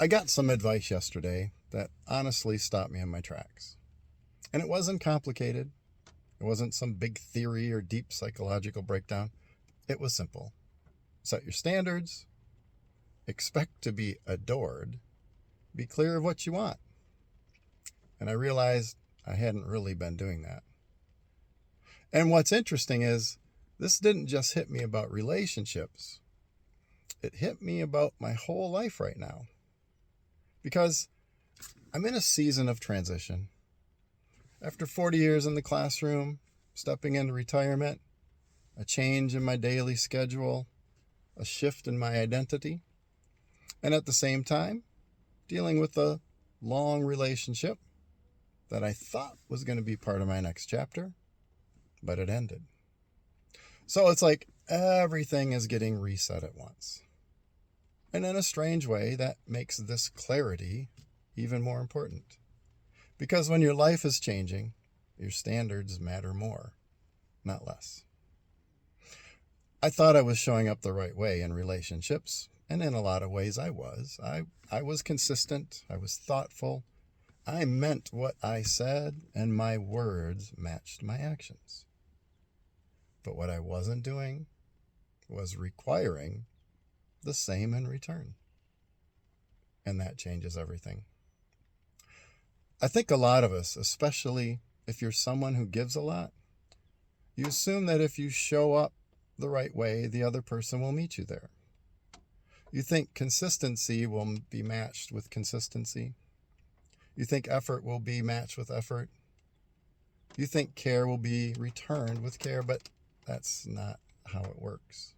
I got some advice yesterday that honestly stopped me in my tracks. And it wasn't complicated. It wasn't some big theory or deep psychological breakdown. It was simple. Set your standards, expect to be adored, be clear of what you want. And I realized I hadn't really been doing that. And what's interesting is this didn't just hit me about relationships. It hit me about my whole life right now. Because I'm in a season of transition. After 40 years in the classroom, stepping into retirement, a change in my daily schedule, a shift in my identity, and at the same time, dealing with a long relationship that I thought was going to be part of my next chapter, but it ended. So it's like everything is getting reset at once. And in a strange way, that makes this clarity even more important. Because when your life is changing, your standards matter more, not less. I thought I was showing up the right way in relationships, and in a lot of ways I was. I was consistent, I was thoughtful, I meant what I said, and my words matched my actions. But what I wasn't doing was requiring the same in return. And that changes everything. I think a lot of us, especially if you're someone who gives a lot, you assume that if you show up the right way, the other person will meet you there. You think consistency will be matched with consistency. You think effort will be matched with effort. You think care will be returned with care, but that's not how it works.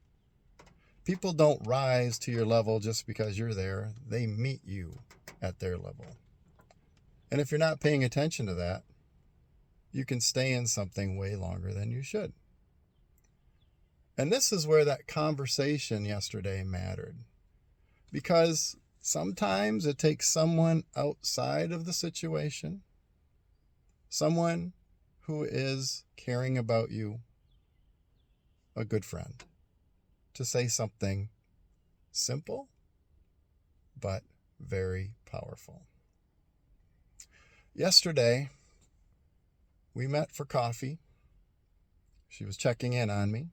People don't rise to your level just because you're there. They meet you at their level. And if you're not paying attention to that, you can stay in something way longer than you should. And this is where that conversation yesterday mattered. Because sometimes it takes someone outside of the situation, someone who is caring about you, a good friend, to say something simple but very powerful. Yesterday, we met for coffee. She was checking in on me.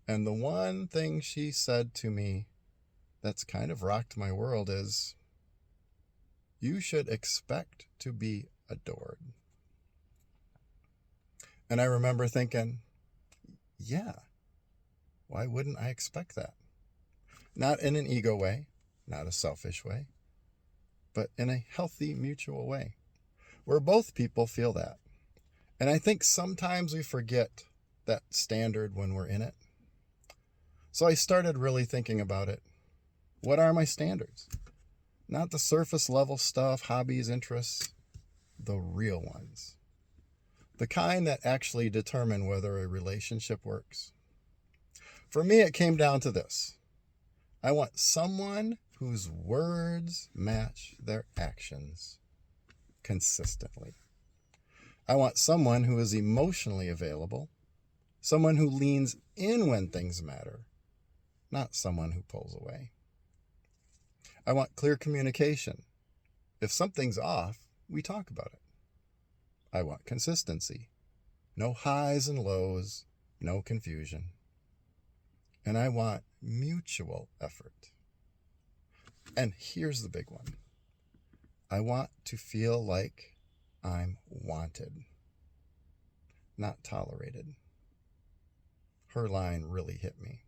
And the one thing she said to me that's kind of rocked my world is, you should expect to be adored. And I remember thinking, yeah, why wouldn't I expect that? Not in an ego way, not a selfish way, but in a healthy, mutual way, where both people feel that. And I think sometimes we forget that standard when we're in it. So I started really thinking about it. What are my standards? Not the surface level stuff, hobbies, interests, the real ones. The kind that actually determine whether a relationship works. For me, it came down to this. I want someone whose words match their actions consistently. I want someone who is emotionally available, someone who leans in when things matter, not someone who pulls away. I want clear communication. If something's off, we talk about it. I want consistency. No highs and lows, no confusion. And I want mutual effort. And here's the big one. I want to feel like I'm wanted, not tolerated. Her line really hit me.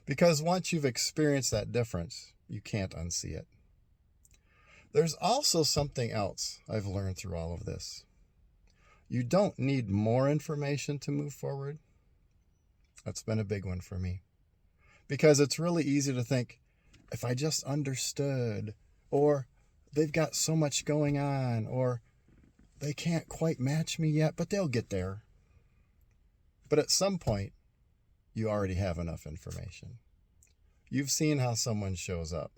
Because once you've experienced that difference, you can't unsee it. There's also something else I've learned through all of this. You don't need more information to move forward. That's been a big one for me. Because it's really easy to think, if I just understood, or they've got so much going on, or they can't quite match me yet, but they'll get there. But at some point, you already have enough information. You've seen how someone shows up.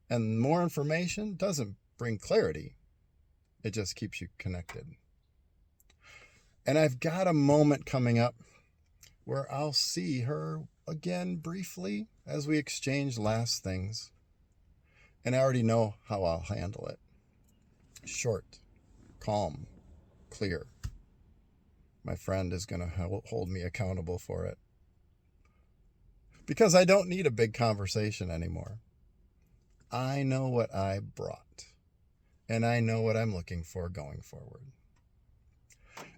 And more information doesn't bring clarity. It just keeps you connected. And I've got a moment coming up where I'll see her again briefly as we exchange last things. and I already know how I'll handle it. Short, calm, clear. My friend is going to hold me accountable for it. Because I don't need a big conversation anymore. I know what I brought, and I know what I'm looking for going forward.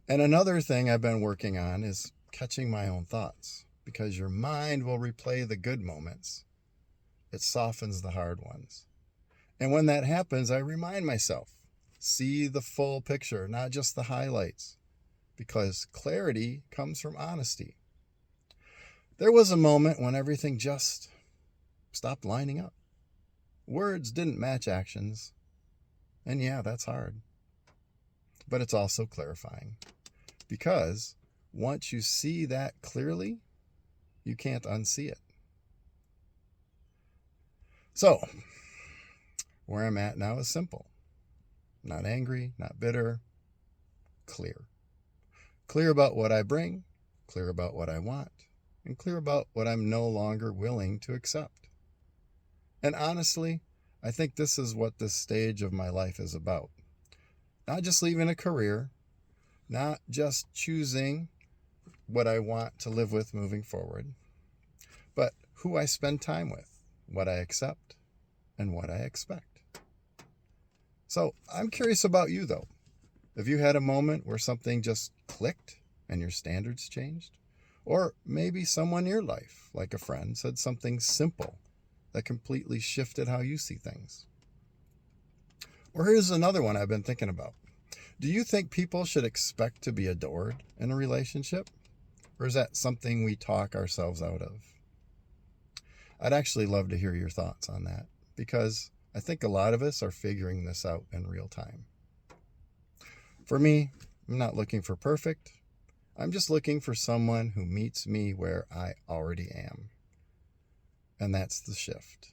And another thing I've been working on is catching my own thoughts, because your mind will replay the good moments. It softens the hard ones. And when that happens, I remind myself, see the full picture, not just the highlights, because clarity comes from honesty. There was a moment when everything just stopped lining up. Words didn't match actions. And yeah, that's hard. But it's also clarifying. Because once you see that clearly, you can't unsee it. So, where I'm at now is simple. Not angry, not bitter, clear. Clear about what I bring, clear about what I want, and clear about what I'm no longer willing to accept. And honestly, I think this is what this stage of my life is about. Not just leaving a career, not just choosing what I want to live with moving forward, but who I spend time with, what I accept, and what I expect. So I'm curious about you, though. Have you had a moment where something just clicked and your standards changed? Or maybe someone in your life, like a friend, said something simple that completely shifted how you see things. Or here's another one I've been thinking about. Do you think people should expect to be adored in a relationship? Or is that something we talk ourselves out of? I'd actually love to hear your thoughts on that, because I think a lot of us are figuring this out in real time. For me, I'm not looking for perfect. I'm just looking for someone who meets me where I already am. And that's the shift.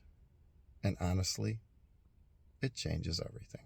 And honestly, it changes everything.